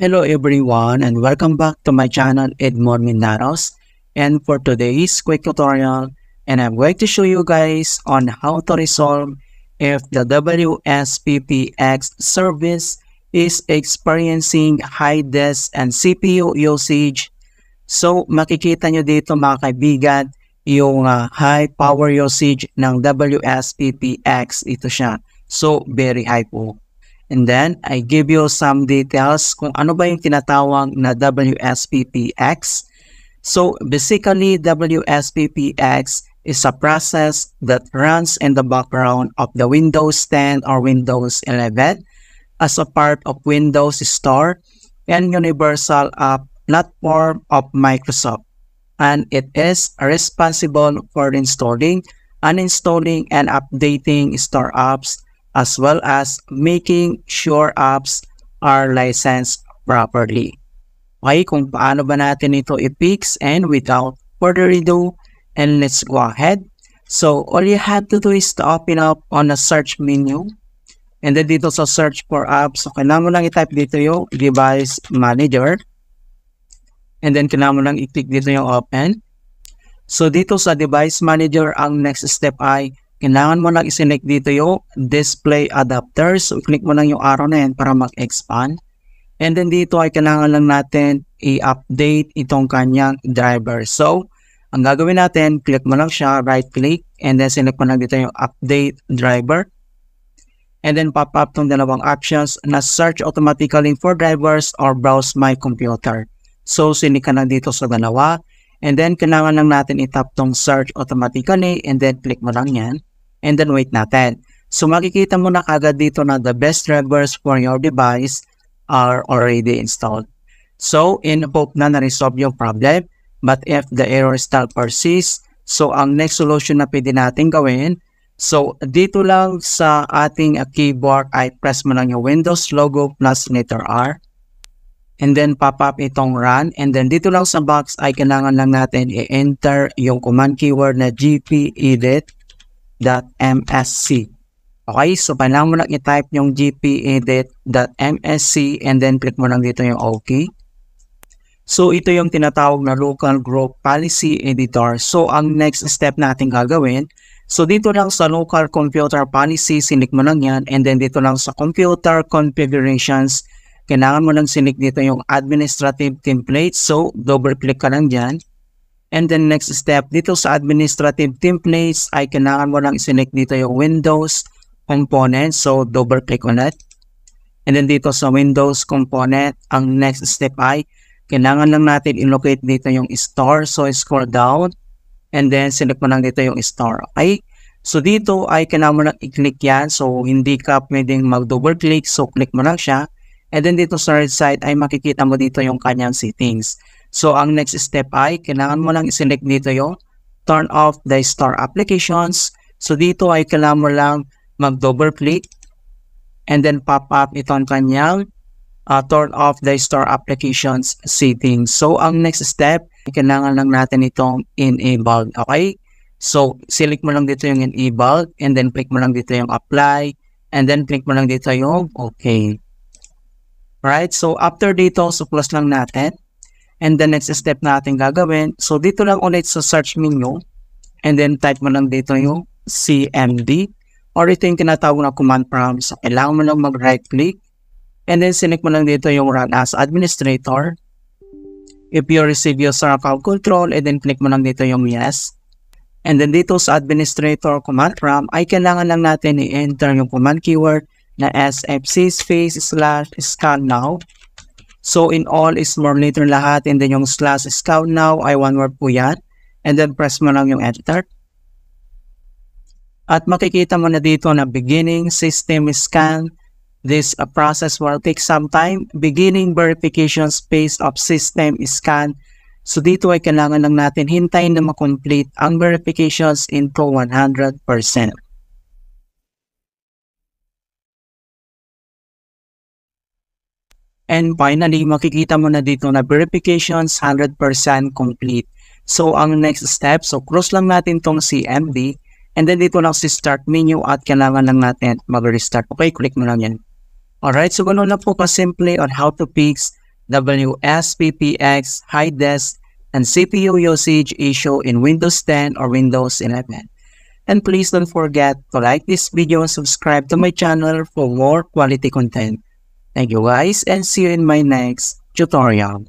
Hello everyone and welcome back to my channel Edmond Minaros, and for today's quick tutorial, and I'm going to show you guys on how to resolve if the WSPPX service is experiencing high disk and CPU usage. So makikita nyo dito mga kaibigan yung high power usage ng WSPPX. Ito siya. So very high po. And then, I give you some details kung ano ba yung tinatawag na WSPPX. So, basically, WSPPX is a process that runs in the background of the Windows 10 or Windows 11 as a part of Windows Store and Universal App Platform of Microsoft. And it is responsible for installing, uninstalling, and updating store apps, as well as making sure apps are licensed properly. Okay, kung paano ba natin ito i-fix, and without further ado, and let's go ahead. So, all you have to do is to open up on the search menu. And then dito sa search for apps, so kailangan mo lang i-type dito yung device manager. And then kailangan mo lang i-click dito yung open. So, dito sa device manager, ang next step ay kailangan mo lang i-select dito yung display adapter. So, i-click mo lang yung arrow na yan para mag-expand. And then dito ay kailangan lang natin i-update itong kanyang driver. So, ang gagawin natin, click mo lang siya, right-click, and then select mo lang dito yung update driver. And then pop up itong dalawang options na search automatically for drivers or browse my computer. So, sinik ka lang dito sa dalawa. And then, kailangan lang natin i-tap tong search automatically, and then click mo lang yan. And then wait natin. So makikita mo na kagad dito na the best drivers for your device are already installed. So in hope na na-resolve yung problem, but if the error still persists, so ang next solution na pwede natin gawin, so dito lang sa ating keyboard ay press mo lang yung Windows logo plus letter R. And then pop up itong run, and then dito lang sa box ay kailangan lang natin i-enter yung command keyword na gpedit.msc. Okay, so kailangan mo lang i-type yung gpedit.msc and then click mo lang dito yung OK. So ito yung tinatawag na local group policy editor. So ang next step natin gagawin, so dito lang sa local computer policy, sinik mo lang yan, and then dito lang sa computer configurations, kailangan mo lang sinik dito yung administrative template. So double click ka lang dyan. And then next step, dito sa administrative templates ay kailangan mo lang i-select dito yung Windows component. So double click ulit. And then dito sa Windows component, ang next step ay kailangan lang natin i-locate dito yung store. So scroll down and then select mo lang dito yung store. Okay? So dito ay kailangan mo lang i-click yan. So hindi ka pwedeng mag-double click. So click mo lang siya. And then dito sa right side ay makikita mo dito yung kanyang settings. So, ang next step ay, kailangan mo lang i-select dito yung turn off the store applications. So, dito ay kailangan mo lang mag-double click and then pop up itong kanyang turn off the store applications settings. So, ang next step, kailangan lang natin itong enable. Okay? So, select mo lang dito yung enable and then click mo lang dito yung apply and then click mo lang dito yung okay. Right? So, after dito, so close lang natin. And the next step natin gagawin, so dito lang ulit sa search menu, and then type mo lang dito yung CMD, or ito yung tinatawag na command prompt. So, kailangan mo lang mag-right click, and then select mo lang dito yung run as administrator. If you receive user account control, and then click mo lang dito yung yes. And then dito sa administrator command prompt, ay kailangan lang natin i-enter yung command keyword na sfc/scan now. So, in all is more later lahat, and then yung /scan now ay one word po yan. And then press mo lang yung enter. At makikita mo na dito na beginning system scan. This process will take some time. Beginning verification phase of system scan. So, dito ay kailangan lang natin hintayin na makomplete ang verifications into 100%. And finally, makikita mo na dito na verifications 100% complete. So, ang next step, so cross lang natin tong CMD and then dito lang si start menu at kailangan lang natin mag-restart. Okay, click mo lang yan. Alright, so ganoon lang po kasimple on how to fix WSPPX, high disk, and CPU usage issue in Windows 10 or Windows 11. And please don't forget to like this video and subscribe to my channel for more quality content. Thank you guys and see you in my next tutorial.